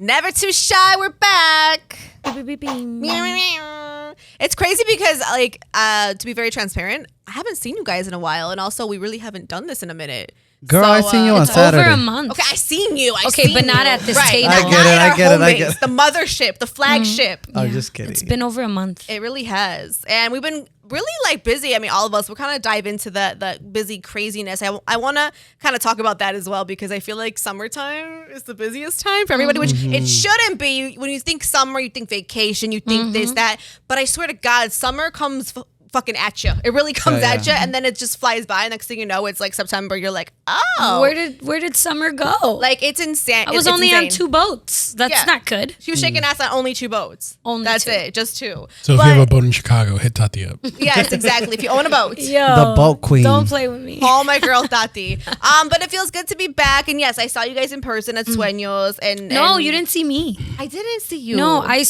Never Too Shy, we're back. It's crazy because, like, to be very transparent, I haven't seen you guys in a while, and also we really haven't done this in a minute. Girl, I seen you on Saturday. Over a month. Okay, I seen you. But not at this table. I get it. The mothership, the flagship. I'm just kidding. It's been over a month. It really has, and we've been really like busy. I mean, all of us. We'll kind of dive into the busy craziness. I want to kind of talk about that as well because I feel like summertime is the busiest time for everybody, which it shouldn't be. When you think summer, you think vacation, you think this, that. But I swear to God, summer comes fucking at you. It really comes at you, and then it just flies by. Next thing you know, it's like September. You're like, oh, where did summer go? Like, it's insane. I was only on 2 boats. That's not good. She was shaking ass on only 2 boats. That's it, just 2. So if you have a boat in Chicago, hit Tati up. Yes, exactly. If you own a boat, the boat queen. Don't play with me. Call my girl Tati. But it feels good to be back. And yes, I saw you guys in person at Sueños. No, you didn't see me. I didn't see you. No, he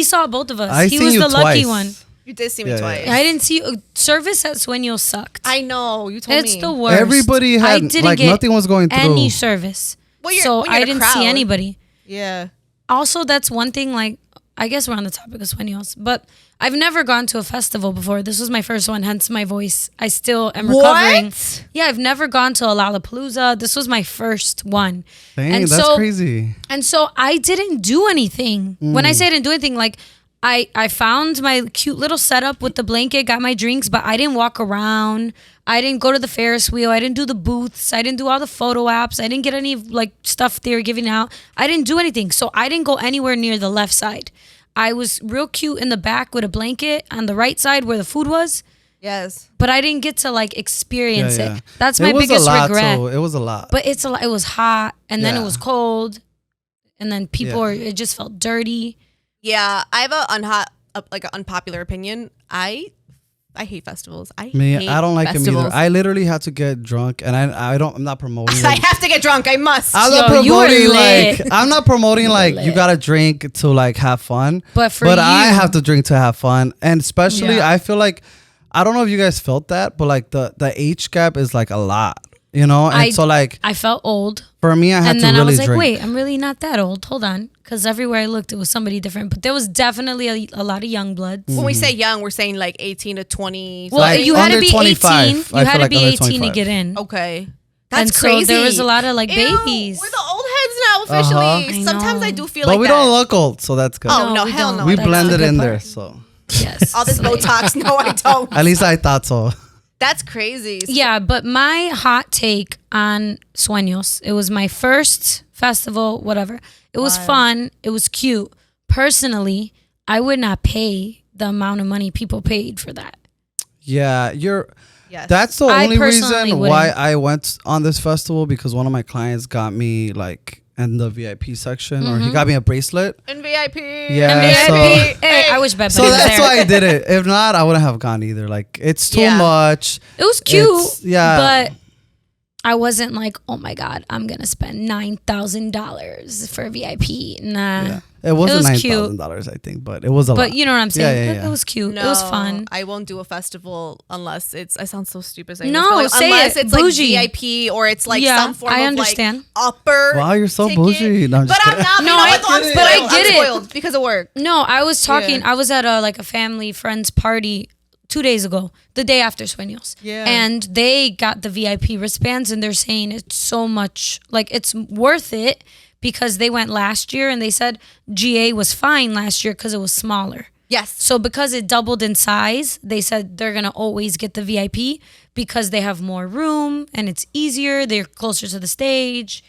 saw both of us. He seen was you the lucky twice. one. You did see me twice. I didn't see you. Service at Sueños sucked. I know. You told me. It's the worst. Everybody had, I didn't like, get nothing was going through. any service. So I didn't see anybody. Yeah. Also, that's one thing, like, I guess we're on the topic of Sueños, but I've never gone to a festival before. This was my first one, hence my voice. I still am recovering. What? Yeah, I've never gone to a Lollapalooza. This was my first one. Dang, that's crazy. And so I didn't do anything. When I say I didn't do anything, like, I found my cute little setup with the blanket, got my drinks, but I didn't walk around. I didn't go to the Ferris wheel. I didn't do the booths. I didn't do all the photo apps. I didn't get any like stuff they were giving out. I didn't do anything. So I didn't go anywhere near the left side. I was real cute in the back with a blanket on the right side where the food was. Yes. But I didn't get to like experience it. That's my biggest regret. It was a lot. But it's a lot. It was hot and then it was cold. And then people it just felt dirty. Yeah, I have an unpopular opinion. I hate festivals. I don't like festivals. them either. I literally had to get drunk, and I'm not promoting. I have to get drunk. I must. I'm not promoting like you gotta drink to like have fun. But I have to drink to have fun, and especially I feel like I don't know if you guys felt that, but like the age gap is like a lot. You know, and so like I felt old. For me, I had to really drink. And then I was like, wait, I'm really not that old. Hold on. Because everywhere I looked, it was somebody different. But there was definitely a lot of young bloods. When we say young, we're saying like 18 to 20. Well, like you had to be 25. 18. You had to be 18 to get in. Okay. That's crazy. So there was a lot of like babies. We're the old heads now, officially. Sometimes I do feel like that. But we don't look old, so that's good. Oh, no, hell no. We blended in there, so. Yes. All this Botox. No, I don't. At least I thought so. That's crazy. Yeah, but my hot take on Sueños, it was my first festival, whatever. It was fun. It was cute. Personally, I would not pay the amount of money people paid for that. Yeah, that's the only reason why I went on this festival, because one of my clients got me like in the VIP section, or he got me a bracelet. In VIP. Yeah. Hey, I wish so that's why I did it. If not, I wouldn't have gone either. Like, it's too much. It was cute. But I wasn't like, oh my God, I'm going to spend $9,000 for VIP. Nah. Yeah. It wasn't $9,000, I think, but it was a lot. But you know what I'm saying? Yeah. It was cute. No, it was fun. I won't do a festival unless it's, I sound so stupid saying no, this, like, unless it's bougie. like VIP or it's like some form of like upper. Wow, you're so ticket. Bougie. No, I'm just kidding. I'm not. But I get it. I'm spoiled because of work. No, I was talking. I was at a family friend's party 2 days ago, the day after Sueños. Yeah. And they got the VIP wristbands, and they're saying it's so much, like, it's worth it because they went last year and they said GA was fine last year because it was smaller. Yes. So because it doubled in size, they said they're going to always get the VIP because they have more room and it's easier. They're closer to the stage.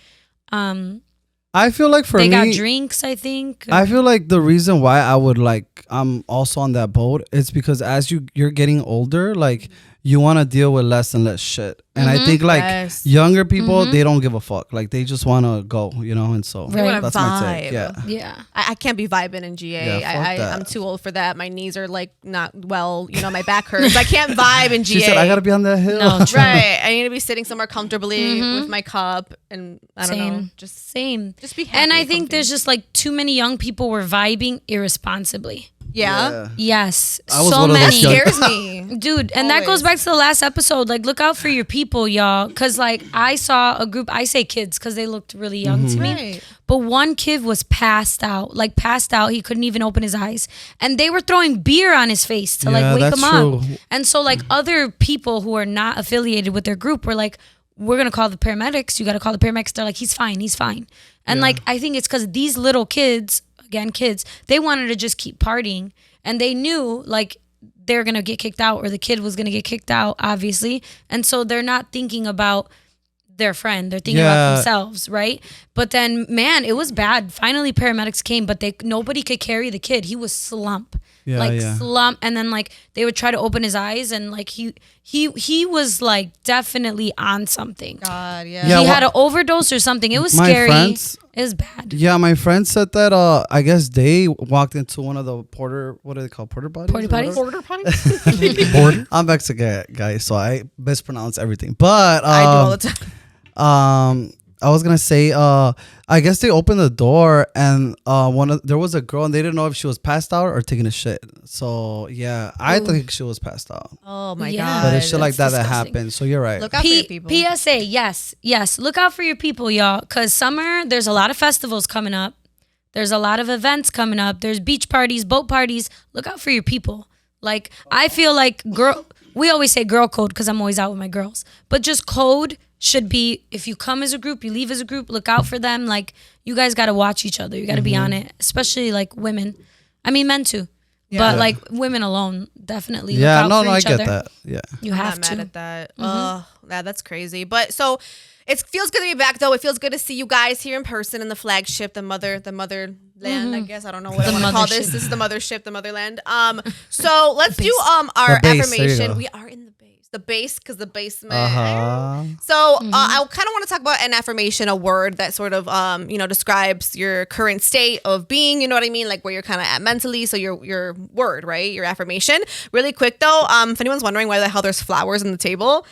I feel like for me, they got drinks, I think. I feel like the reason why I would like, I'm also on that boat, is because as you're getting older, like, you want to deal with less and less shit. And I think like younger people, they don't give a fuck. Like, they just want to go, you know? And so that's my take. Yeah. I can't be vibing in GA. I'm too old for that. My knees are like not well, you know, my back hurts. I can't vibe in GA. She said, I got to be on that hill. No, right. I need to be sitting somewhere comfortably with my cup, and I don't know. Just Same. Just be happy. And I think there's just like too many young people were vibing irresponsibly. Yeah. Yes. I was so one of those many. young- Scares me. Dude, and that goes back to the last episode. Like, look out for your people, y'all. Because, like, I saw a group, I say kids because they looked really young to me. Right. But one kid was passed out. Like, passed out. He couldn't even open his eyes. And they were throwing beer on his face to, like, wake that's him true. up. And so, like, other people who are not affiliated with their group were like, we're going to call the paramedics. You got to call the paramedics. They're like, he's fine. He's fine. And, like, I think it's because these little kids, again, kids, they wanted to just keep partying. And they knew, like, they're going to get kicked out or the kid was going to get kicked out, obviously. And so they're not thinking about their friend. They're thinking about themselves, right? But then, man, it was bad. Finally, paramedics came, but nobody could carry the kid. He was slump. Slump. And then, like, they would try to open his eyes and, like, he was, like, definitely on something. God, yeah. He had an overdose or something. It was scary. It was bad. Yeah, my friend said that I guess they walked into one of the what do they call porter potties? Porta potties? Porter potty? I'm Mexican guy, so I mispronounce everything. But I do all the time. I was gonna say, I guess they opened the door and there was a girl and they didn't know if she was passed out or taking a shit. So yeah, I think she was passed out. Oh my Yeah. God. But it's shit like that disgusting. happens. So you're right. Look out for your people. PSA, yes. Look out for your people, y'all. Because summer, there's a lot of festivals coming up. There's a lot of events coming up. There's beach parties, boat parties. Look out for your people. Like, I feel like we always say girl code because I'm always out with my girls. But just code should be, if you come as a group, you leave as a group, look out for them. Like, you guys got to watch each other. You got to be on it, especially like women. I mean, men too. Yeah. But like women alone, definitely. Yeah, look out for I each get other. that. Yeah. You I'm have not to. mad at that. Oh, that's crazy. But so it feels good to be back, though. It feels good to see you guys here in person in the flagship, the motherland. I guess I don't know what I want to call this. This is the mothership, the motherland. So let's do our affirmation. We are in the base because the basement. So I kind of want to talk about an affirmation, a word that sort of describes your current state of being. You know what I mean? Like where you're kind of at mentally. So your word, right? Your affirmation. Really quick though. If anyone's wondering why the hell there's flowers on the table,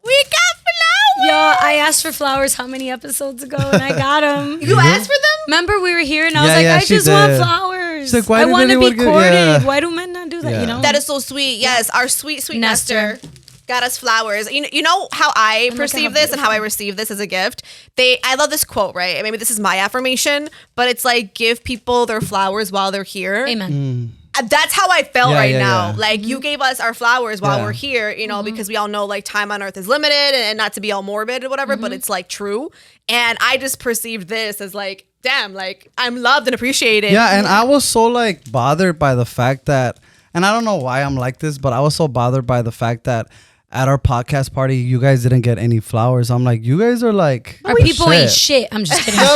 we got flowers. Yo, I asked for flowers how many episodes ago and I got them. You asked for them? Remember we were here and I was like, I just want flowers. She's like, why I did want to anyone be courted. yeah. Why do men not do that? Yeah. You know? That is so sweet. Yes, our sweet Nestor got us flowers. You know how I perceive this and how I receive this as a gift? I love this quote, right? And maybe this is my affirmation, but it's like, give people their flowers while they're here. Amen. That's how I felt now. Yeah. Like you gave us our flowers while we're here, because we all know like time on earth is limited and not to be all morbid or whatever, but it's like true. And I just perceived this as like, damn, like I'm loved and appreciated. Yeah, and I was so like bothered by the fact that, and I don't know why I'm like this, but I was so bothered by the fact that at our podcast party, you guys didn't get any flowers. I'm like, you guys are like, our people ain't shit. I'm just kidding. Like,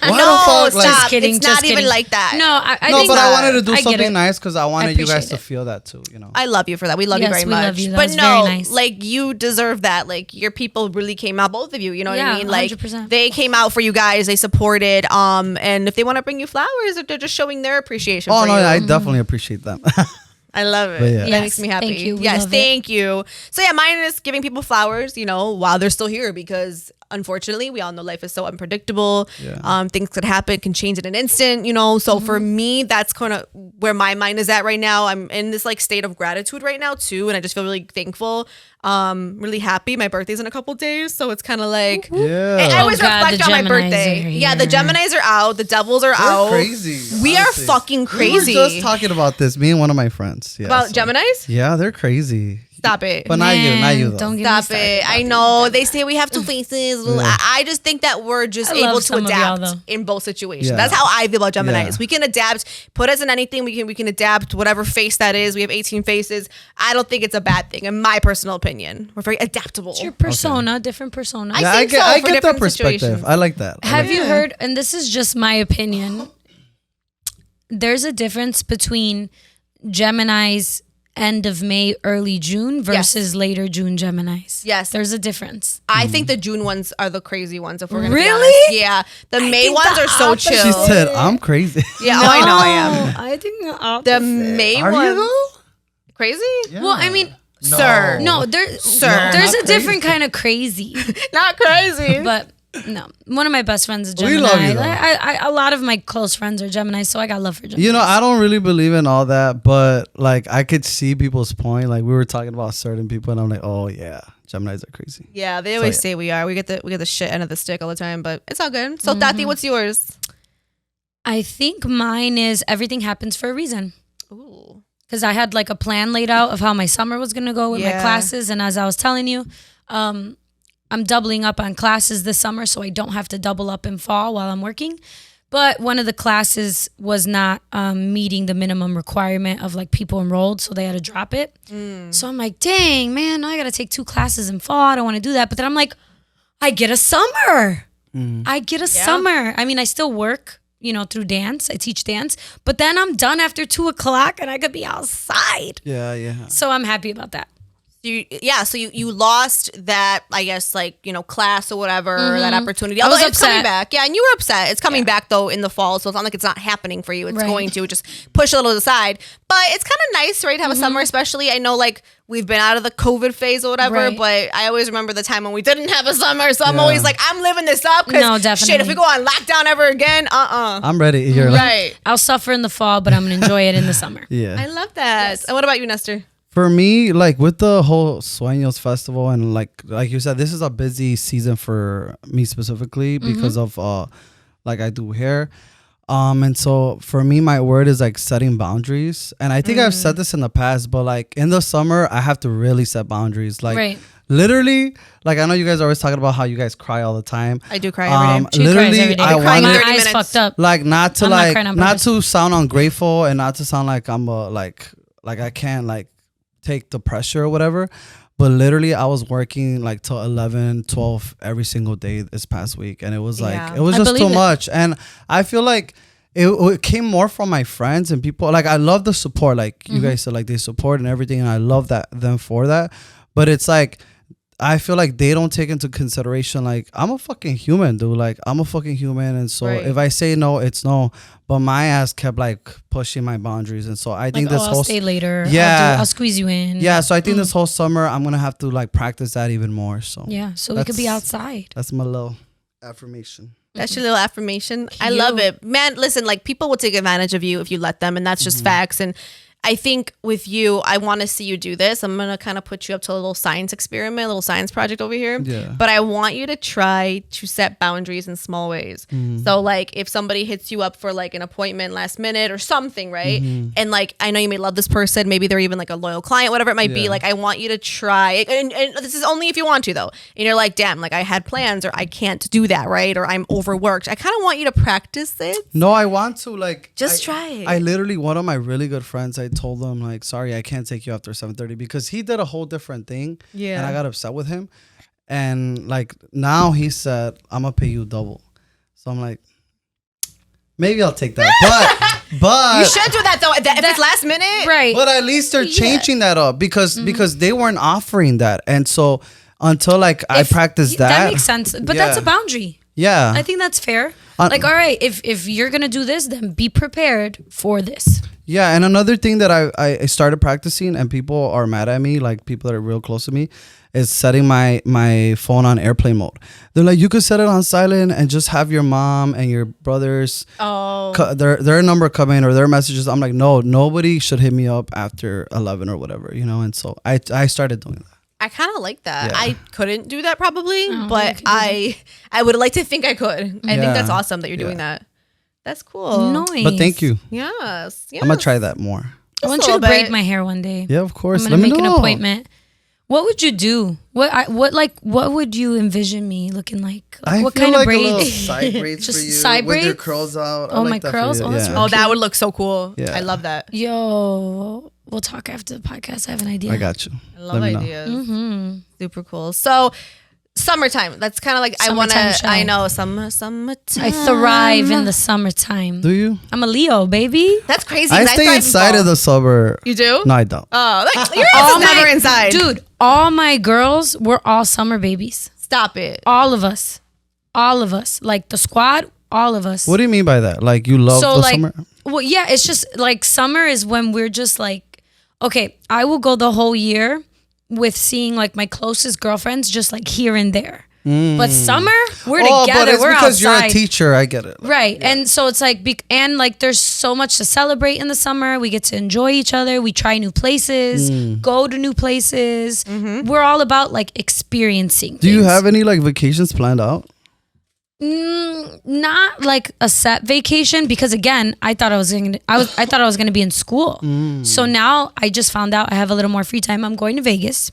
why No, the fuck? stop. Like, Just kidding, It's just not even kidding. like that. No, I no, think but I wanted to do I get something it. nice because I wanted you guys appreciate to it. feel that too, you know. I love you for that. We love you Yes, very we much. love you. That But was no, very nice. like you deserve that. Like your people really came out, both of you. You know what I Yeah, mean? Like 100%. they came out for you guys. They supported. And if they want to bring you flowers, if they're just showing their appreciation. Oh for no, you. I definitely appreciate them. I love it. But yeah. That Yes, makes me happy. thank you. We Yes, love it. thank you. So yeah, mine is giving people flowers, while they're still here because unfortunately we all know life is so unpredictable. Yeah. Things could happen, can change in an instant, So for me, that's kind of where my mind is at right now. I'm in this like state of gratitude right now too, and I just feel really thankful. Really happy. My birthday's in a couple days, so it's kind of like Yeah. I always Oh, God, reflect the on my Geminis birthday. are Yeah, the here. Geminis are out. The devils are out. crazy. We honestly. are fucking crazy. We were just talking about this, me and one of my friends. Yeah, about so- Geminis. Yeah, they're crazy. Stop it. But not you though. Don't get Stop me started it. about I these know. Geminis. They say we have two faces. I just think that we're just I love able to some of y'all, adapt though. in both situations. Yeah. That's how I feel about Geminis. Yeah. We can adapt. Put us in anything. We can adapt whatever face that is. We have 18 faces. I don't think it's a bad thing, in my personal opinion. We're very adaptable. It's your persona, different persona. I Yeah, think I so, for get that different perspective. situations. I like that. Have you heard, and this is just my opinion, there's a difference between Gemini's end of May, early June versus later June Geminis. Yes. There's a difference. I think the June ones are the crazy ones. If we're gonna Really? be honest. Yeah. The May think ones the are so opposite. chill. She said, "I'm crazy." Yeah. Oh, I know I am. I think the The opposite. May Are ones. you though? Crazy? Well, I mean, Sir. no, there's Sir. there's not a different kind of crazy. Not crazy. But No, one of my best friends is Gemini. We love you, though. A lot of my close friends are Gemini, so I got love for Gemini. You know, I don't really believe in all that, but like I could see people's point. Like we were talking about certain people, and I'm like, oh yeah, Geminis are crazy. Yeah, they always say we are. We get the shit end of the stick all the time, but it's all good. So, Tati, what's yours? I think mine is everything happens for a reason. Ooh. Because I had like a plan laid out of how my summer was gonna go with my classes, and as I was telling you, I'm doubling up on classes this summer, so I don't have to double up in fall while I'm working. But one of the classes was not meeting the minimum requirement of like people enrolled, so they had to drop it. So I'm like, dang, man, now I got to take 2 classes in fall. I don't want to do that. But then I'm like, I get a summer. I get a summer. I mean, I still work, you know, through dance. I teach dance. But then I'm done after 2 o'clock and I could be outside. Yeah. So I'm happy about that. So you lost that, I guess, like, you know, class or whatever, that opportunity. Although it's coming back. Yeah, and you were upset. It's coming back, though, in the fall. So it's not like it's not happening for you. It's going to just push a little aside. But it's kind of nice, right, to have a summer, especially. I know, like, we've been out of the COVID phase or whatever, but I always remember the time when we didn't have a summer. So I'm always like, I'm living this up. No, definitely. Shit, if we go on lockdown ever again, I'm ready. You're right. I'll suffer in the fall, but I'm going to enjoy it in the summer. Yeah. I love that. Yes. And what about you, Nestor? For me, like with the whole Sueños festival and like you said, this is a busy season for me specifically because of like I do hair. And so for me, my word is like setting boundaries. And I think I've said this in the past, but like in the summer, I have to really set boundaries. Like literally, like I know you guys are always talking about how you guys cry all the time. I do cry every day. Literally, every day. I want my eyes fucked up. Like not to sound ungrateful and not to sound like I'm like I can't like take the pressure or whatever, but literally I was working like till 11, 12 every single day this past week, and it was like it was just too much. And I feel like it came more from my friends and people. Like I love the support, like you guys said, like they support and everything, and I love them for that. But it's like I feel like they don't take into consideration like I'm a fucking human, dude. Like I'm a fucking human, and so if I say no, it's no. But my ass kept like pushing my boundaries, and so I think this whole I'll stay later. Yeah, I'll squeeze you in. Yeah, so I think this whole summer I'm gonna have to like practice that even more. So so we could be outside. That's my little affirmation. That's your little affirmation. Cute. I love it, man. Listen, like people will take advantage of you if you let them, and that's just facts. And I think with you, I want to see you do this. I'm going to kind of put you up to a little science experiment, a little science project over here. Yeah. But I want you to try to set boundaries in small ways. So like if somebody hits you up for like an appointment last minute or something, right? And like, I know you may love this person. Maybe they're even like a loyal client, whatever it might be. Like I want you to try, and this is only if you want to though. And you're like, damn, like I had plans or I can't do that, right? Or I'm overworked. I kind of want you to practice it. No, I want to like. Just try it. I literally, one of my really good friends, I told him like, sorry, I can't take you after 7:30 because he did a whole different thing. Yeah. And I got upset with him. And like now he said, I'm gonna pay you double. So I'm like, maybe I'll take that. But you should do that though. If it's last minute. Right. But at least they're changing that up because they weren't offering that. And so until like I practice that makes sense. But that's a boundary. Yeah. I think that's fair. Like, all right, if you're going to do this, then be prepared for this. Yeah. And another thing that I started practicing and people are mad at me, like people that are real close to me, is setting my phone on airplane mode. They're like, you could set it on silent and just have your mom and your brothers, their number come in or their messages. I'm like, no, nobody should hit me up after 11 or whatever, you know? And so I started doing that. I kind of like that. Yeah. I couldn't do that probably, but I would like to think I could. I think that's awesome that you're doing that. That's cool. Nice. But thank you. Yes. I'm going to try that more. I want you to braid my hair one day. Yeah, of course. I'm going to make an appointment. What would you do? What would you envision me looking like? What kind of braids? Side braids just for you, side braids? With your curls out. Oh, my curls? Oh, that's really that would look so cool. Yeah. I love that. Yo, we'll talk after the podcast. I have an idea. I got you. I love ideas. Super cool. So summertime. That's kind of like I know summertime. I thrive in the summertime. Do you? I'm a Leo, baby. That's crazy. I stay inside of the summer. You do? No, I don't. Oh, you're all never inside, dude. All my girls were all summer babies. Stop it. All of us, like the squad. All of us. What do you mean by that? Like you love the summer? Well, yeah. It's just like summer is when we're just like, okay, I will go the whole year with seeing like my closest girlfriends just like here and there. But summer, we're But together. it's We're because outside. you're a teacher. I get it. Right. Yeah. And so it's like, and like there's so much to celebrate in the summer. We get to enjoy each other. We try new places, go to new places. We're all about like experiencing Do you have any like vacations planned out? Not like a set vacation because again, I thought I was gonna be in school. So now I just found out I have a little more free time. I'm going to Vegas.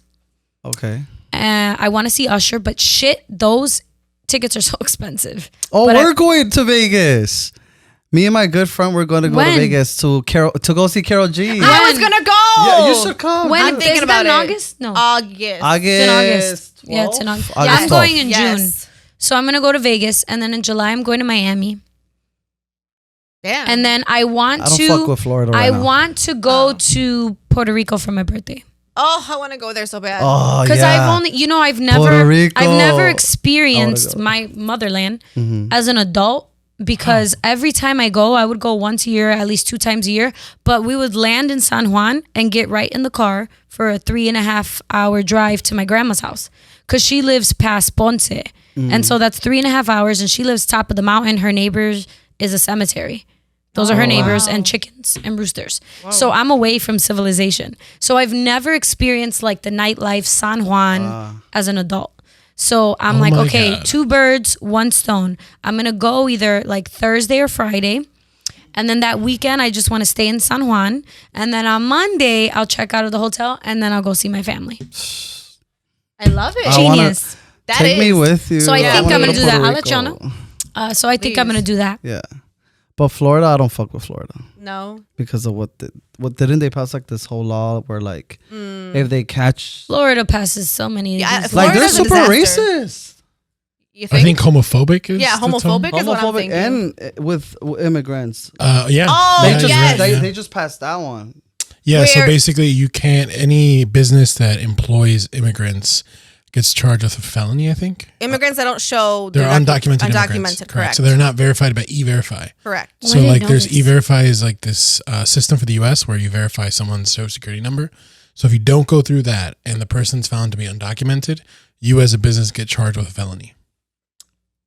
Okay. I want to see Usher, but shit, those tickets are so expensive. Oh, but we're going to Vegas. Me and my good friend, we're going to go to Vegas to go see Karol G. I was gonna go. Yeah, you should come. When I'm thinking about in it. August? No, August. It's in August. Yeah, it's in August. August I'm going in 12th. June. So I'm gonna go to Vegas, and then in July I'm going to Miami. Yeah. And then I don't fuck with Florida right now. want to go to Puerto Rico for my birthday. Oh, I want to go there so bad. Oh, Because yeah. I've Puerto never Rico. experienced my motherland as an adult because every time I go, I would go once a year, at least 2 times a year. But we would land in San Juan and get right in the car for a 3.5 hour drive to my grandma's house because she lives past Ponce. And so that's 3.5 hours and she lives top of the mountain. Her neighbors is a cemetery. Those are her neighbors and chickens and roosters. Wow. So I'm away from civilization. So I've never experienced like the nightlife San Juan as an adult. So I'm like, okay, God. 2 birds, 1 stone. I'm going to go either like Thursday or Friday. And then that weekend, I just want to stay in San Juan. And then on Monday, I'll check out of the hotel and then I'll go see my family. I love it. Genius. Take me with you. So I think I'm going to do that. Puerto I'll let y'all know. So I think I'm going to do that. Yeah. But Florida, I don't fuck with Florida. No. Because of what didn't they pass like this whole law where like if they catch Florida passes so many like they're super racist. You think? I think homophobic is homophobic is what I'm thinking. And with immigrants. Yeah. Oh, they just passed that one. Yeah, so basically you can't any business that employs immigrants gets charged with a felony, I think. Immigrants that don't show they're undocumented immigrants. Correct. So they're not verified by E-Verify. Correct. So like there's E-Verify is like this system for the US where you verify someone's social security number. So if you don't go through that and the person's found to be undocumented, you as a business get charged with a felony.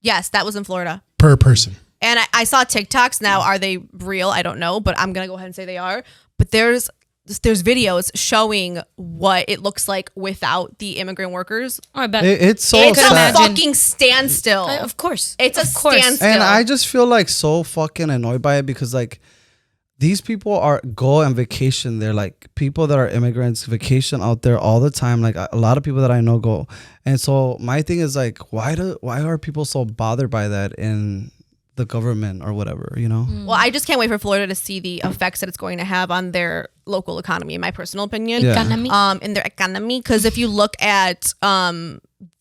Yes, that was in Florida. Per person. And I saw TikToks. Now, are they real? I don't know, but I'm going to go ahead and say they are. But there's videos showing what it looks like without the immigrant workers. Oh, I bet. It's so it's sad. a fucking standstill. Of course. It's a standstill. And I just feel like so fucking annoyed by it because like these people go on vacation. They're like people that are immigrants vacation out there all the time. Like a lot of people that I know go. And so my thing is like, why are people so bothered by that in the government or whatever, you know? Well, I just can't wait for Florida to see the effects that it's going to have on their local economy, in my personal opinion. Yeah. In their economy. Because if you look at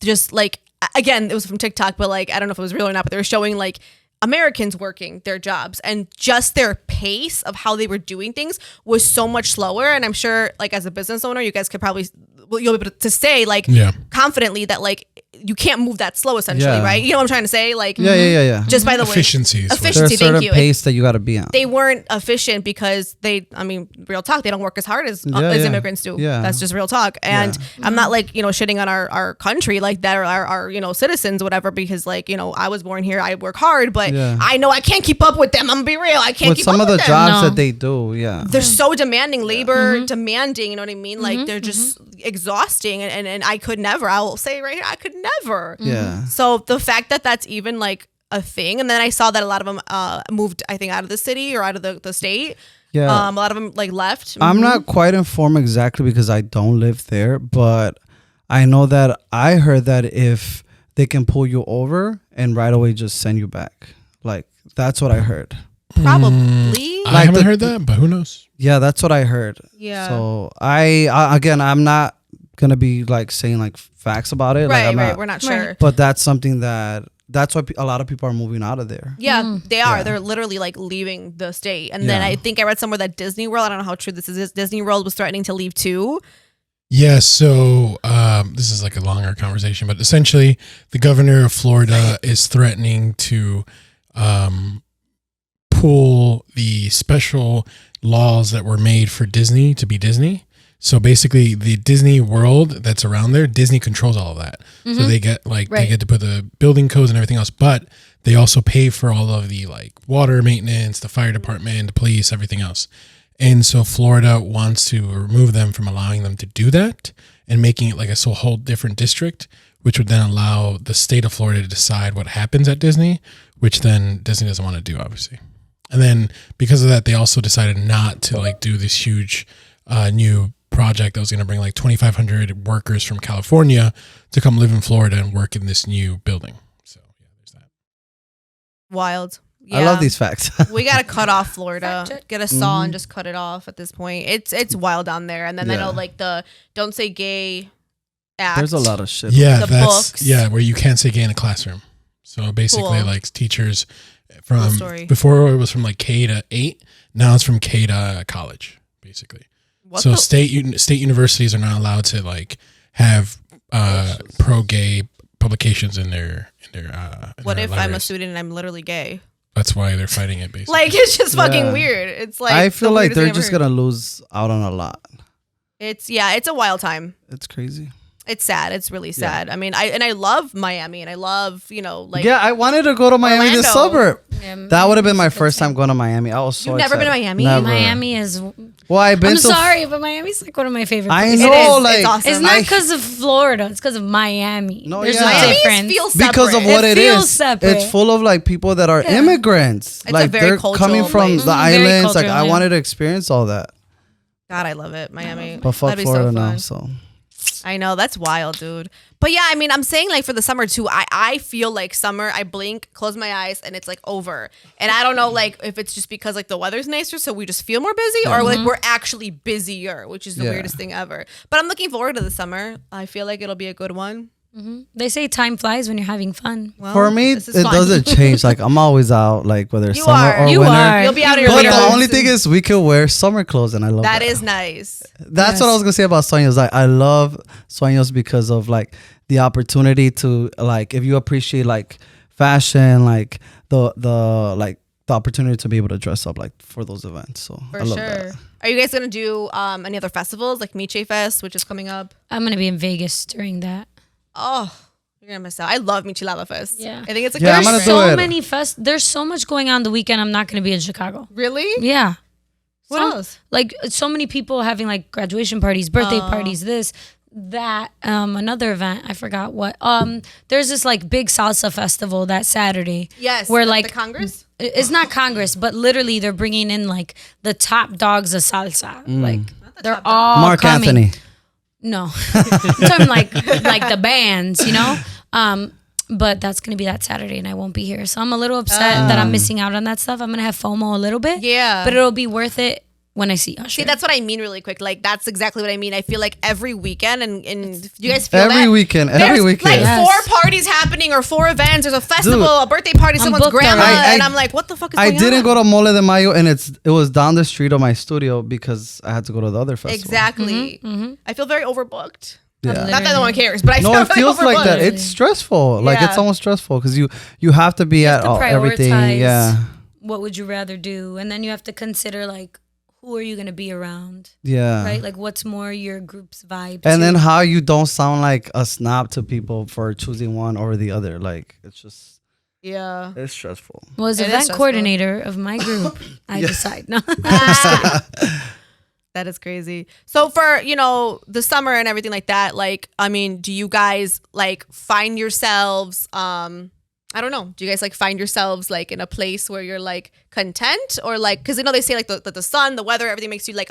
just like, again, it was from TikTok, but like, I don't know if it was real or not, but they were showing like Americans working their jobs and just their pace of how they were doing things was so much slower. And I'm sure like as a business owner, you guys could probably, you'll be able to say like confidently that like you can't move that slow essentially, right? You know what I'm trying to say? Like just by the efficiency, there's a certain pace that you got to be on. They weren't efficient because real talk, they don't work as hard as immigrants do. That's just real talk. And I'm not like, shitting on our country like that or our citizens or whatever, because like, I was born here, I work hard, but I know I can't keep up with them. I'm gonna be real. I can't keep up with them. With some of the jobs that they do, they're so demanding, labor demanding, you know what I mean? Like they're just exhausting and I could never, I will say right here, I could never. Yeah. So the fact that that's even like a thing, and then I saw that a lot of them moved, I think, out of the city or out of the state. Yeah. A lot of them like left. I'm not quite informed exactly because I don't live there, but I know that I heard that if they can pull you over and right away just send you back. Like that's what I heard. Probably. I haven't heard that, but who knows? Yeah, that's what I heard. Yeah. So I'm not gonna be like saying like facts about it. Right, like, we're not sure. But that's something that's why a lot of people are moving out of there. Yeah, they are. Yeah. They're literally like leaving the state. And then I think I read somewhere that Disney World, I don't know how true this is, Disney World was threatening to leave too. Yeah, so this is like a longer conversation, but essentially the governor of Florida is threatening to pull the special laws that were made for Disney to be Disney. So basically, the Disney World that's around there, Disney controls all of that. So they get they get to put the building codes and everything else, but they also pay for all of the like water maintenance, the fire department, the police, everything else. And so Florida wants to remove them from allowing them to do that and making it like a whole different district, which would then allow the state of Florida to decide what happens at Disney, which then Disney doesn't want to do, obviously. And then because of that, they also decided not to like do this huge new project that was going to bring like 2,500 workers from California to come live in Florida and work in this new building. So yeah, there's that. Wild. Yeah. I love these facts. We gotta cut off Florida. Get a saw and just cut it off at this point. It's wild down there. And then I know like the Don't Say Gay act. There's a lot of shit. Yeah, The that's books. where you can't say gay in a classroom. So basically, like teachers from story. before it was from like K to 8, now it's from K to college, basically. So state universities are not allowed to like have pro gay publications in their what if I'm a libraries. student and I'm literally gay? That's why they're fighting it, basically. Like it's just fucking weird. It's like I feel the like weirdest they're thing I've just heard. gonna lose out on a lot. It's a wild time. It's crazy. It's sad. It's really sad. I mean, I love Miami and I love, like Yeah, I wanted to go to Miami this Orlando. summer. That would have been my first time going to Miami. I was so You've never been to excited. Miami? Never. Miami is. Well, I've been I'm to sorry, but Miami's like one of my favorite I places. know, It is. like It's awesome. It's not because of Florida. It's because of Miami. No, There's yeah. a Miami difference. feels separate. because of what It it feels is. separate. It's full of like people that are immigrants. It's like a very they're cultural coming from place. the Very islands. Like cultural, I yeah. wanted to experience all that. God, I love it, Miami. But fuck That'd be Florida so now. fun. So I know, that's wild, dude. But yeah, I mean, I'm saying like for the summer too, I feel like summer, I blink, close my eyes, and it's like over. And I don't know like if it's just because like the weather's nicer, so we just feel more busy, or like we're actually busier, which is the weirdest thing ever. But I'm looking forward to the summer. I feel like it'll be a good one. They say time flies when you're having fun. Well, for me, it this is fun. doesn't change. Like I'm always out. Like whether it's You summer are. or You winter. are. You'll be out of your But the league. only thing is we could wear summer clothes, and I love that. That is nice. That's what I was gonna say about Sueños. Like I love Sueños because of like the opportunity to like if you appreciate like fashion, like the opportunity to be able to dress up like for those events. So For I love sure. that. Are you guys gonna do any other festivals like Miche Fest, which is coming up? I'm gonna be in Vegas during that. Oh, you're gonna miss out. I love Michelada Fest. Yeah. I think it's like Yeah, I'm there's gonna do So it. many There's so much going on the weekend. I'm not gonna be in Chicago. Really? Yeah. What So- else? Like so many people having like graduation parties, birthday parties, this, that, another event. I forgot what. There's this like big salsa festival that Saturday. Yes. Where the like Congress. it's not Congress, but literally they're bringing in like the top dogs of salsa. Like they're all Mark coming. Anthony. No, I'm talking like the bands, you know. But that's gonna be that Saturday, and I won't be here, so I'm a little upset that I'm missing out on that stuff. I'm gonna have FOMO a little bit, Yeah. but it'll be worth it when I see Usher. See, that's what I mean really quick. Like, that's exactly what I mean. I feel like every weekend, and you guys feel Every that? weekend, There's every weekend. like Yes. 4 parties happening or 4 events. There's a festival, Dude, a birthday party, someone's booked grandma, already. and I'm like, what the fuck is I going on? didn't go to Mole de Mayo, and it was down the street of my studio because I had to go to the other festival. Exactly. I feel very overbooked. Yeah. Not that no one cares, but I No, feel it very feels like that. overbooked. It's stressful. Like Yeah. it's almost stressful because you have to be at to all, everything. prioritize. Yeah, What would you rather do? And then you have to consider like who are you gonna be around, yeah. right? Like what's more your group's vibe. And too. then how you don't sound like a snob to people for choosing one over the other. Like it's just Yeah. it's stressful. well, as It is event stressful. coordinator of my group, I decide. No, That is crazy. So for, the summer and everything like that, like, I mean, do you guys like find yourselves, I don't know. Do you guys like find yourselves like in a place where you're like content or like, cause they say like the sun, the weather, everything makes you like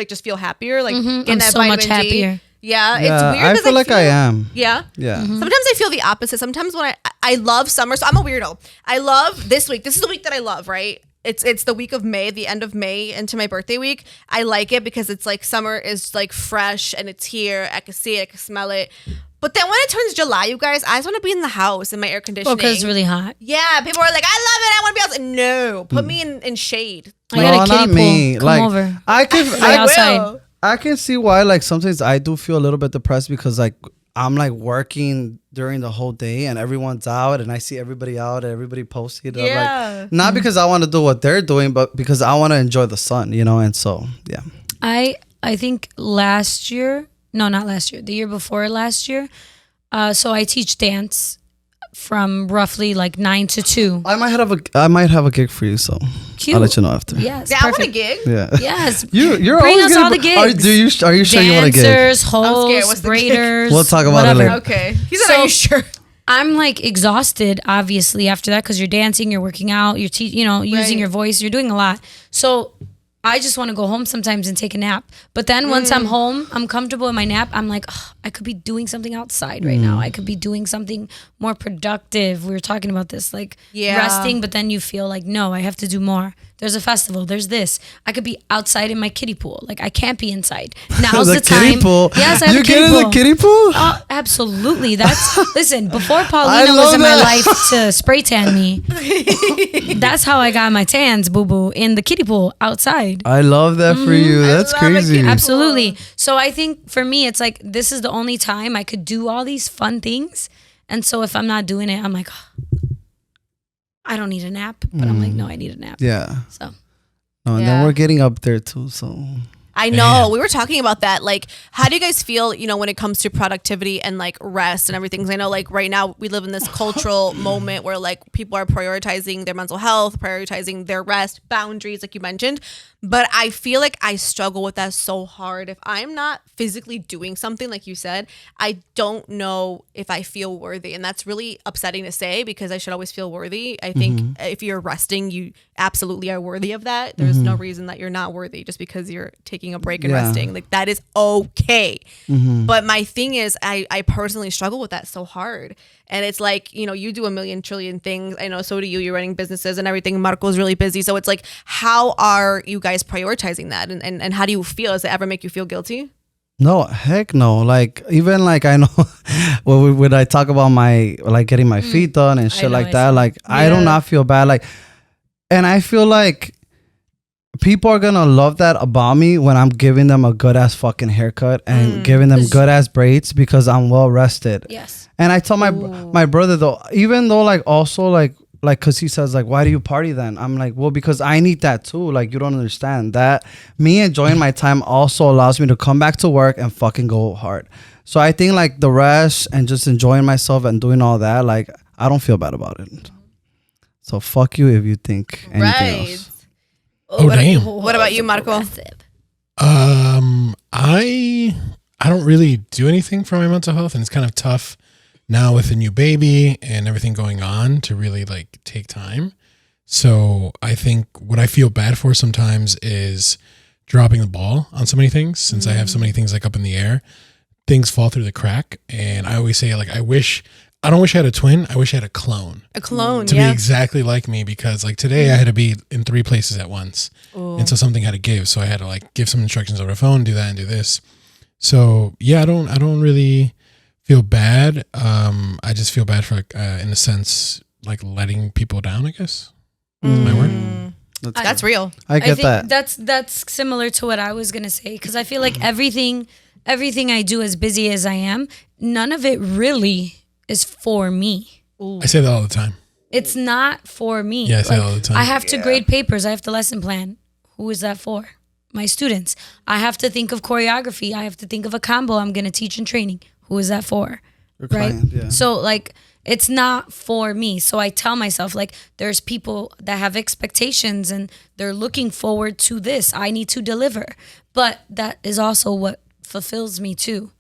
just feel happier. Like getting I'm that so much vitamin D. happier. Yeah. Yeah, It's weird. I 'cause feel like I am. Yeah. Yeah. Sometimes I feel the opposite. Sometimes when I love summer, so I'm a weirdo. I love this week. This is the week that I love, right? It's the week of May, the end of May into my birthday week. I like it because it's like summer is like fresh and it's here. I can see it, I can smell it. But then when it turns July, you guys, I just want to be in the house in my air conditioning. because it's really hot. Yeah, people are like, I love it. I want to be outside. No, put me in shade. I got a No, kiddie not pool. me. Come Like over. I can Play outside. will. I can see why like sometimes I do feel a little bit depressed because like I'm like working during the whole day and everyone's out and I see everybody out and everybody posted. Yeah. Like, not because I want to do what they're doing, but because I want to enjoy the sun, and so yeah. I I think last year. No, not last year. The year before last year. So I teach dance from roughly like 9 to 2. I might have a gig for you, so Cute. I'll let you know after. Yes. Yeah, perfect. I want a gig. Yeah. Yes. You're Bring always us all the gigs. Are you sure you want a gig? Dancers, I'm scared. hosts, What's the gig? braiders. We'll talk about whatever. it later. Okay. He said, So- "Are you sure?" I'm like exhausted, obviously, after that because you're dancing, you're working out, you're using Right. your voice, you're doing a lot. So I just want to go home sometimes and take a nap. But then once I'm home, I'm comfortable in my nap. I'm like, oh, I could be doing something outside right now. I could be doing something more productive. We were talking about this, like resting, but then you feel like, no, I have to do more. There's a festival. There's this. I could be outside in my kiddie pool. Like I can't be inside. Now's the time. Kiddie pool. Yes, I have you a kiddie get pool. in the kiddie pool? Oh, absolutely. Listen, before Paulina was in my life to spray tan me, that's how I got my tans, boo-boo, in the kiddie pool outside. I love that for you. That's love a crazy. kiddie Absolutely. So I think for me, it's like, this is the only time I could do all these fun things. And so if I'm not doing it, I'm like, oh, I don't need a nap. But I'm like, no, I need a nap. Yeah. So No, and Yeah. then we're getting up there too, so I know. We were talking about that. Like, how do you guys feel, when it comes to productivity and like rest and everything? 'Cause I know like right now we live in this cultural moment where like people are prioritizing their mental health, prioritizing their rest, boundaries, like you mentioned. But I feel like I struggle with that so hard. If I'm not physically doing something, like you said, I don't know if I feel worthy. And that's really upsetting to say because I should always feel worthy. I think if you're resting, you absolutely are worthy of that. There's no reason that you're not worthy just because you're taking a break and resting. Like that is okay. But my thing is, I personally struggle with that so hard. And it's like, you do a million trillion things. I know, so do you. You're running businesses and everything. Marco's really busy. So it's like, how are you guys prioritizing that? And how do you feel? Does it ever make you feel guilty? no, heck no. Like even like I know when I talk about my like getting my feet done and shit know, like I that, see. like I do not feel bad. Like, and I feel like people are gonna love that about me when I'm giving them a good ass fucking haircut and giving them good ass braids because I'm well rested. yes. And I tell my brother though, even though like also like cause he says like, why do you party then? I'm like, well, because I need that too. Like you don't understand that me enjoying my time also allows me to come back to work and fucking go hard. So I think like the rest and just enjoying myself and doing all that, like I don't feel bad about it. So fuck you if you think anything else. Oh, damn. What about you, Marco? I don't really do anything for my mental health, and it's kind of tough now with a new baby and everything going on to really like take time. So I think what I feel bad for sometimes is dropping the ball on so many things. Since I have so many things like up in the air, things fall through the crack. And I always say like, I don't wish I had a twin. I wish I had a clone. A clone, to be exactly like me, because like today I had to be in 3 places at once. And so something had to give. So I had to like give some instructions over the phone, do that and do this. So yeah, I don't really feel bad. I just feel bad for in a sense, like letting people down, I guess. Is my word. That's real. I get that. That's similar to what I was gonna say, because I feel like everything I do, as busy as I am, none of it really is for me. I say that all the time. It's not for me. Yeah, I say that all the time. I have to grade papers. I have to lesson plan. Who is that for? My students. I have to think of choreography. I have to think of a combo I'm going to teach in training. Who is that for? Your Right? client, yeah. So like, it's not for me. So I tell myself like, there's people that have expectations and they're looking forward to this. I need to deliver. But that is also what fulfills me too.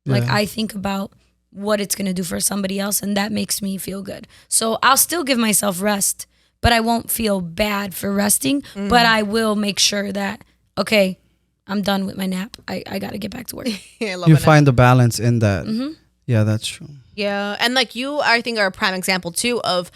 Like I think about what it's going to do for somebody else, and that makes me feel good. So I'll still give myself rest, but I won't feel bad for resting, but I will make sure that, okay, I'm done with my nap. I got to get back to work. I love You it. find the balance in that. Yeah, that's true. Yeah, and like you, I think, are a prime example too of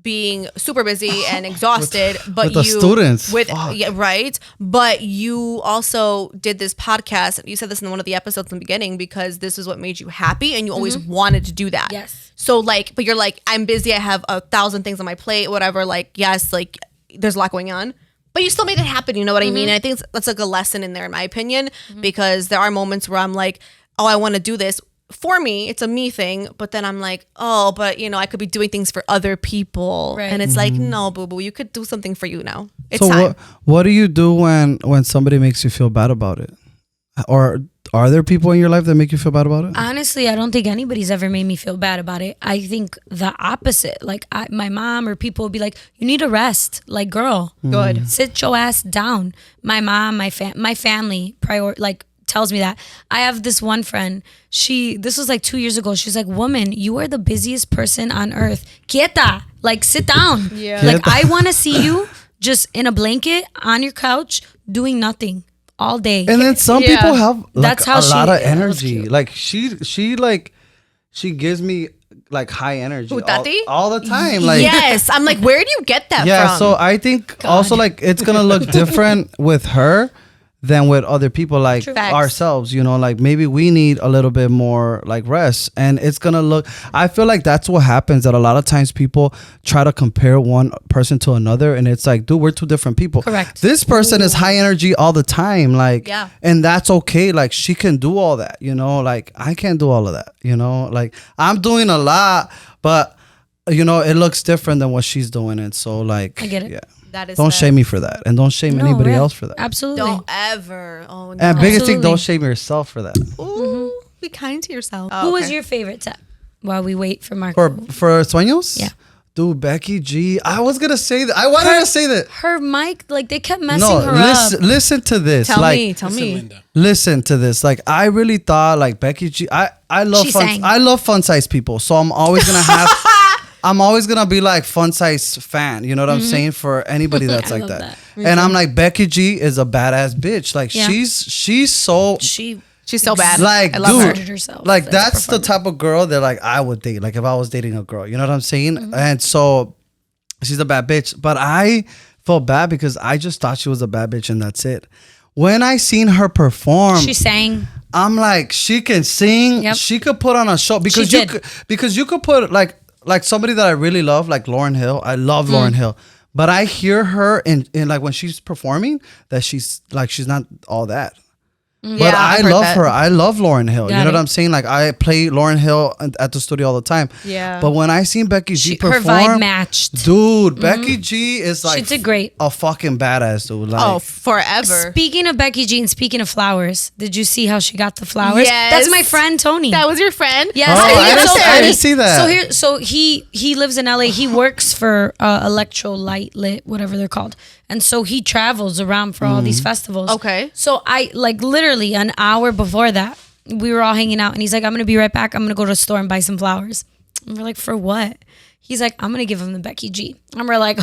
being super busy and exhausted, but with the you students. yeah, right. But you also did this podcast. You said this in one of the episodes in the beginning because this is what made you happy, and you always wanted to do that. Yes. So like, but you're like, I'm busy. I have 1,000 things on my plate. Whatever. Like, yes, like there's a lot going on. But you still made it happen. You know what I mean? And I think that's like a lesson in there, in my opinion, because there are moments where I'm like, oh, I want to do this. For me, it's a me thing, but then I'm like, oh, but I could be doing things for other people. Right. And it's like, no, boo-boo, you could do something for you now. It's So time. what do you do when somebody makes you feel bad about it? Or are there people in your life that make you feel bad about it? Honestly, I don't think anybody's ever made me feel bad about it. I think the opposite. Like my mom or people would be like, "You need to rest." Like, girl, Good. sit your ass down. My mom, my family tells me that. I have this one friend. This was like 2 years ago. She's like, "Woman, you are the busiest person on earth. Quieta, like sit down. Yeah. Like I want to see you just in a blanket on your couch doing nothing all day." And then some people have like That's how a lot of that was energy. cute. Like she gives me like high energy Who, Tati? all the time. Like Yes. I'm like, where do you get that yeah. from? So I think also like it's gonna look different with her than with other people like Facts. ourselves, you know, like maybe we need a little bit more like rest, and it's gonna look, I feel like that's what happens, that a lot of times people try to compare one person to another, and it's like, dude, we're two different people. Correct. This person is high energy all the time, like, Yeah. and that's okay. Like she can do all that, you know, like I can't do all of that, you know, like I'm doing a lot, but you know, it looks different than what she's doing. And so like, I get it. yeah. That is Don't fair. shame me for that, and don't shame No, anybody right. else for that. Absolutely. Don't ever. Oh no. And biggest thing, Absolutely. don't shame yourself for that. Ooh, be kind to yourself. Who was your favorite set? While we wait for Marco. For Sueños? Yeah. Dude, Becky G. I was gonna say that. I wanted to say that. Her mic, like they kept messing No, her listen, up. listen to this. Tell like, me. Tell me. Linda. listen to this. Like, I really thought like Becky G. I love She fun. sang. I love fun size people. So I'm always gonna have. I'm always gonna be like fun size fan. You know what I'm saying? For anybody that's I like love that. that. And I'm like, Becky G is a badass bitch. Like Yeah. she's so. She's so bad. Like, I love dude, her. herself. like as a that's the performer. type of girl that like I would date. Like if I was dating a girl, you know what I'm saying? And so she's a bad bitch. But I felt bad because I just thought she was a bad bitch and that's it. When I seen her perform, She sang. I'm like, she can sing. Yep. She could put on a show because She you did. could, because you could put like somebody that I really love, like Lauryn Hill. I love Mm. Lauryn Hill. But I hear her in like when she's performing that she's not all that. But Yeah, I I've heard love that. her. I love Lauryn Hill. Got You know it. what I'm saying? Like I play Lauryn Hill at the studio all the time. Yeah. But when I seen Becky G Her perform, vibe matched. dude, Becky G is like did great. a fucking badass, dude. Like, Oh, forever. Speaking of Becky G and speaking of flowers, did you see how she got the flowers? Yes. That's my friend Tony. That was your friend? Yes, Oh, I think I it's didn't so see- I funny. didn't see that. So he lives in LA. He works for Electrolyte Lit, whatever they're called, and so he travels around for all these festivals. Okay. So I like literally an hour before that, we were all hanging out, and he's like, "I'm gonna be right back. I'm gonna go to the store and buy some flowers." And we're like, "For what?" He's like, "I'm gonna give him the Becky G." And we're like,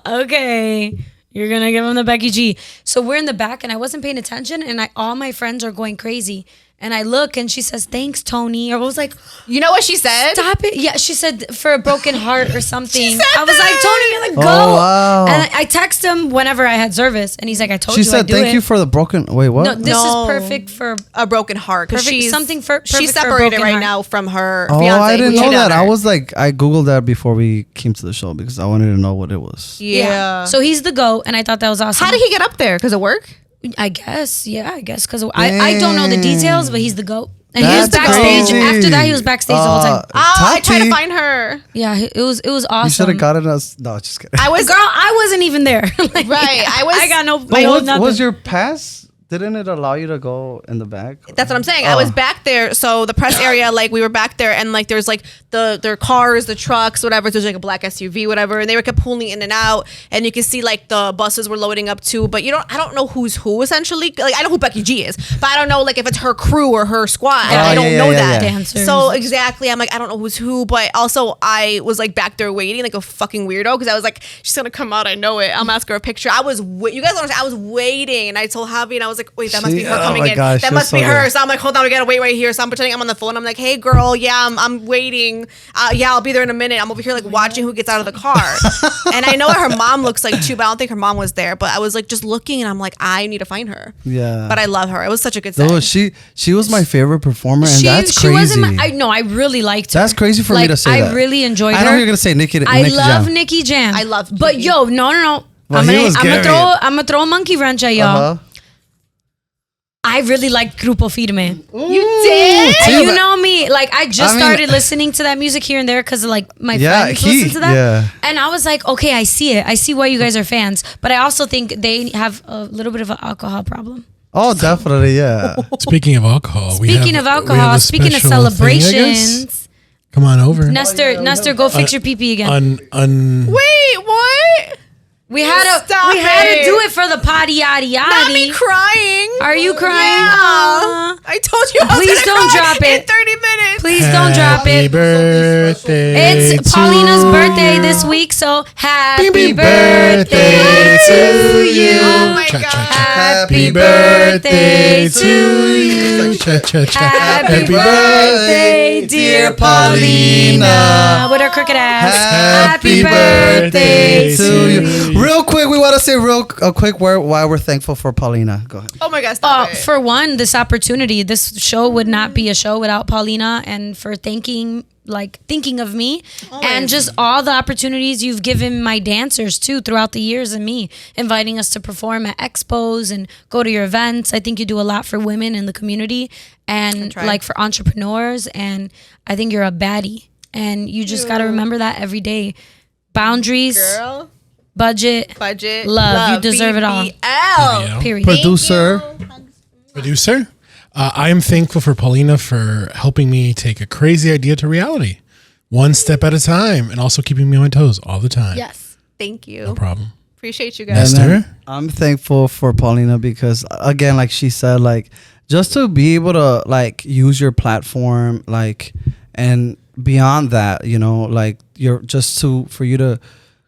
"Okay." You're gonna give him the Becky G. So we're in the back and I wasn't paying attention and all my friends are going crazy. And I look and she says, "Thanks, Tony." I was like, You know what she said? "Stop it." Yeah, she said for a broken heart or something. said I was like, "Tony, you're like, go." Oh, wow. And I text him whenever I had service and he's like, "I told she you I said, do "Thank it." you for the broken." Wait, what? No, this No. is perfect for A broken heart. 'Cause Perfect- she's something for- she's perfect for a separated broken right heart. now from her Oh, fiance. I didn't who know cheated that. on I her. was like, I googled that before we came to the show because I wanted to know what it was. Yeah. So he's the GOAT and I thought that was awesome. How did he get up there? Because of work? I guess, because I don't know the details, but he's the GOAT. And he was That's backstage. crazy. After that, he was backstage the whole time. Oh, I tried to Tati, find her. Yeah, it was You should awesome. have gotten us. No, just kidding. I was Girl, I wasn't even there. Like, Right, I got no. But I know what nothing. was your pass? Didn't it allow you to go in the back? That's what I'm saying. I was back there. So the press area, like we were back there and like there's like their cars, the trucks, whatever. There's like a black SUV, whatever. And they were kept pulling in and out. And you can see like the buses were loading up too. But I don't know who's who essentially. Like I know who Becky G is, but I don't know like if it's her crew or her squad. Oh, I don't yeah, know yeah, that. yeah. Dancers. So exactly. I'm like, I don't know who's who. But also I was like back there waiting like a fucking weirdo. Cause I was like, she's going to come out. I know it. I'm asking her a picture. You guys don't understand. I was waiting and I told Javi and I was like, wait, that must be her Oh coming my in. gosh, That she must was be so her. good. So I'm like, hold on, we gotta wait right here. So I'm pretending I'm on the phone. I'm like, hey girl, yeah, I'm waiting. Yeah, I'll be there in a minute. I'm over here like watching who gets out of the car. And I know what her mom looks like too, but I don't think her mom was there. But I was like just looking and I'm like, I need to find her. Yeah. But I love her. It was such a good set. No, she was my favorite performer, and that's crazy. wasn't I really liked her. That's crazy for me to say that. I really enjoyed her. I know you're gonna say Nicki. I Nicki love Jam. Nicky Jam. I love But Nicki. yo, no. Well, I'm he gonna was scary. I'm gonna throw a monkey wrench at y'all. Uh-huh. I really liked Grupo Firme. You did? And you know me, like I just I mean- started listening to that music here and there because like my Yeah, friends listen to that, yeah. and I was like, okay, I see it. I see why you guys are fans, but I also think they have a little bit of an alcohol problem. Oh, definitely, yeah. Speaking of alcohol, speaking of celebrations, come on over. Nestor, go fix your pee again. Wait, what? We had to do it for the potty yaddy yaddy. Not me crying. Are you crying? Yeah. I told you. Please don't drop it. In 30 minutes. Please don't drop it. Happy birthday. It's Paulina's birthday this week, so happy birthday to you. Oh my God. Happy birthday to you. Happy birthday, dear Paulina. With her crooked ass. Happy birthday to you. Real quick, we want to say a quick word why we're thankful for Paulina. Go ahead. Oh my God, stop it. For one, this opportunity, this show would not be a show without Paulina, and for thinking of me and just all the opportunities you've given my dancers too throughout the years, and me inviting us to perform at expos and go to your events. I think you do a lot for women in the community and like for entrepreneurs, and I think you're a baddie, and you just got to remember that every day. Boundaries, Girl. Budget, love. You deserve it all. BBL. Period. Producer. I am thankful for Paulina for helping me take a crazy idea to reality, one step at a time, and also keeping me on my toes all the time. Yes. Thank you. No problem. Appreciate you guys. Nestor? I'm thankful for Paulina because, again, like she said, like just to be able to like use your platform, like, and beyond that, you know, like you're just for you to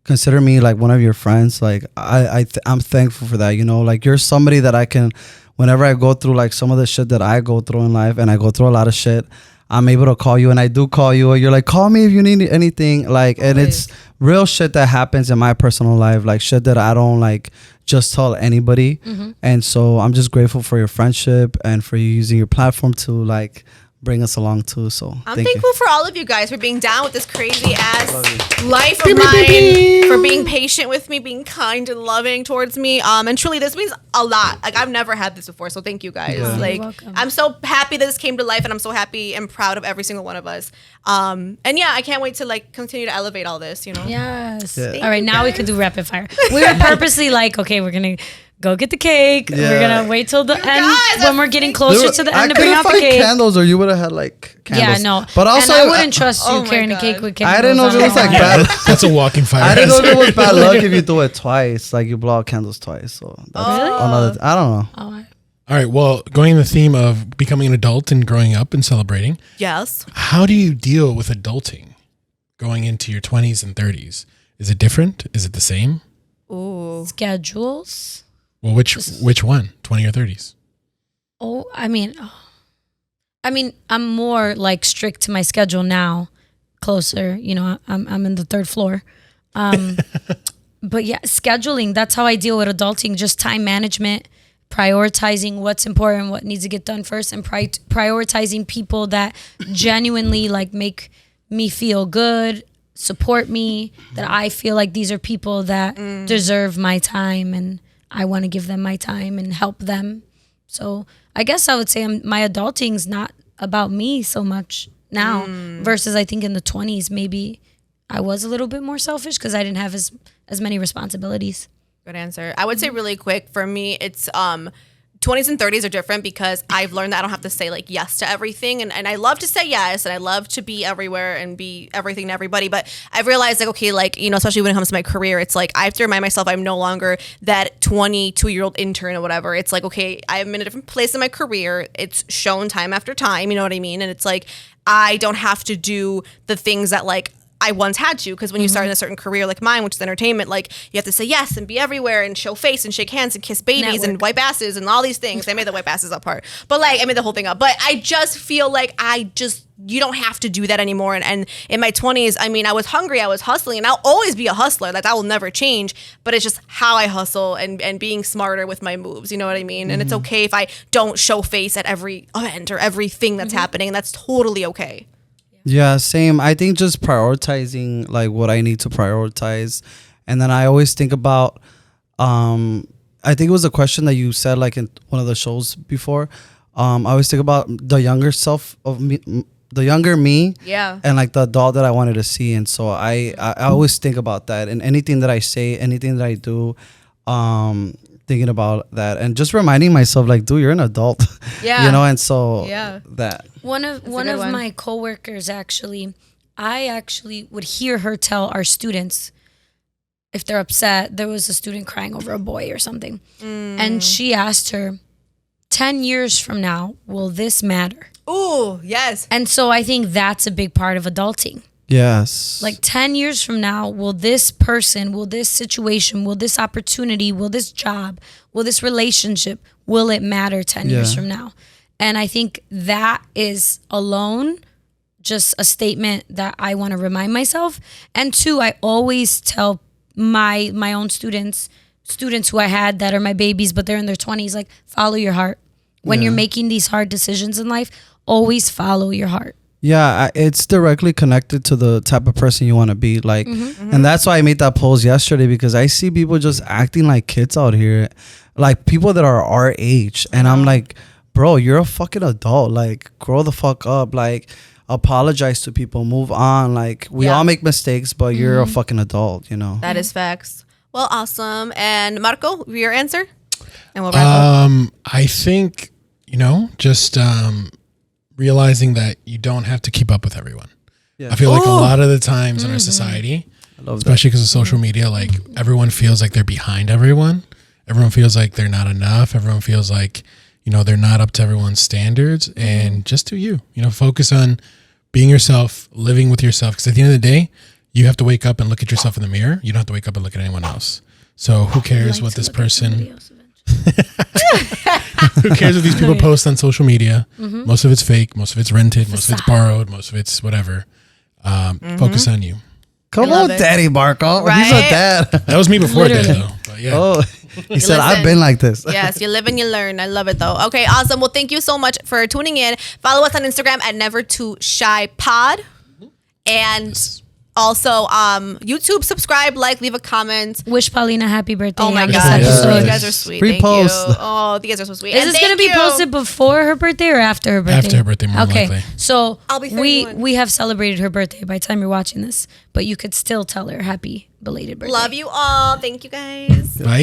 consider me like one of your friends. Like I'm thankful for that. You know, like you're somebody that I can, whenever I go through like some of the shit that I go through in life, and I go through a lot of shit, I'm able to call you, and I do call you, and you're like, call me if you need anything. Like, and it's real shit that happens in my personal life, like shit that I don't like just tell anybody. And so I'm just grateful for your friendship and for you using your platform to like bring us along too. So I'm thankful for all of you guys for being down with this crazy ass life of mine, for being patient with me, being kind and loving towards me. And truly, this means a lot. Like I've never had this before, so thank you guys. Yeah. Like You're welcome. I'm so happy that this came to life, and I'm so happy and proud of every single one of us. And yeah, I can't wait to like continue to elevate all this. You know. Yes. Yeah. All right, now we can do rapid fire. We were purposely like, okay, we're gonna go get the cake. Yeah. We're gonna wait till the end guys, when we're getting closer to the end to bring out the find cake. candles, or you would have had like candles. Yeah, no. But also, and I wouldn't trust you oh my carrying a God. cake with candles. I didn't know if it was like bad. That's a walking fire. I didn't know if it was bad luck if you do it twice. Like you blow out candles twice. So that's another. I don't know. Oh, All right. Well, going in the theme of becoming an adult and growing up and celebrating, Yes. how do you deal with adulting going into your 20s and 30s? Is it different? Is it the same? Ooh. schedules. Well, which one? 20 or 30s? Oh, I mean, I'm more like strict to my schedule now. Closer, you know, I'm in the third floor. But yeah, scheduling, that's how I deal with adulting, just time management, prioritizing what's important, what needs to get done first, and prioritizing people that genuinely like make me feel good, support me, that I feel like these are people that deserve my time and I want to give them my time and help them. So I guess I would say my adulting's not about me so much now versus I think in the 20s, maybe I was a little bit more selfish because I didn't have as many responsibilities. Good answer. I would say really quick, for me, it's 20s and 30s are different because I've learned that I don't have to say like yes to everything. And I love to say yes, and I love to be everywhere and be everything to everybody. But I've realized like, okay, like, you know, especially when it comes to my career, it's like I have to remind myself I'm no longer that 22-year-old intern or whatever. It's like, okay, I'm in a different place in my career. It's shown time after time, you know what I mean? And it's like, I don't have to do the things that like I once had to, because when you start in a certain career like mine, which is entertainment, like you have to say yes and be everywhere and show face and shake hands and kiss babies and wipe asses and all these things. I made the wipe asses up part, but like I made the whole thing up. But I just feel like you don't have to do that anymore. And in my 20s, I mean, I was hungry, I was hustling, and I'll always be a hustler. Like that will never change. But it's just how I hustle and being smarter with my moves. You know what I mean? And it's okay if I don't show face at every event or everything that's happening. And that's totally okay. Yeah, same. I think just prioritizing like what I need to prioritize. And then I always think about, I think it was a question that you said like in one of the shows before. I always think about the younger self of me, the younger me. Yeah. And like the adult that I wanted to see. And so I always think about that. And anything that I say, anything that I do, thinking about that and just reminding myself, like, dude, you're an adult. Yeah. You know, and so that. One of my coworkers, actually, I actually would hear her tell our students, if they're upset, there was a student crying over a boy or something. And she asked her, 10 years from now, will this matter? Ooh, yes. And so I think that's a big part of adulting. Yes. Like 10 years from now, will this person, will this situation, will this opportunity, will this job, will this relationship, will it matter 10 years from now? And I think that is alone just a statement that I want to remind myself. And two, I always tell my own students who I had that are my babies, but they're in their 20s, like, follow your heart. When you're making these hard decisions in life, always follow your heart. Yeah, it's directly connected to the type of person you want to be. Like, and that's why I made that post yesterday, because I see people just acting like kids out here, like people that are our age. And I'm like, bro, you're a fucking adult. Like, grow the fuck up. Like, apologize to people, move on. Like, we all make mistakes, but you're a fucking adult, you know? That is facts. Well, awesome. And Marco, your answer? And we'll wrap up. I think, just realizing that you don't have to keep up with everyone. Yeah. I feel like a lot of the times in our society, especially because of social media, like everyone feels like they're behind everyone. Everyone feels like they're not enough. Everyone feels like, they're not up to everyone's standards. And just do you, focus on being yourself, living with yourself. Because at the end of the day, you have to wake up and look at yourself in the mirror. You don't have to wake up and look at anyone else. So who cares what this person... Who cares what these people post on social media? Most of it's fake. Most of it's rented. Most of it's borrowed. Most of it's whatever. Focus on you. Come on, Daddy Marco. Right? He's a dad. That was me before that, though. But yeah. Oh, he said, I've been like this. Yes, you live and you learn. I love it, though. Okay, awesome. Well, thank you so much for tuning in. Follow us on Instagram at Never Too Shy Pod. And also, YouTube, subscribe, like, leave a comment. Wish Paulina happy birthday. Oh my on God. this episode. You guys are sweet. Repost. Thank you. Oh, you guys are so sweet. Is this going to be posted before her birthday or after her birthday? After her birthday, more likely. So I'll be 31. we have celebrated her birthday by the time you're watching this, but you could still tell her happy belated birthday. Love you all. Thank you, guys. Bye.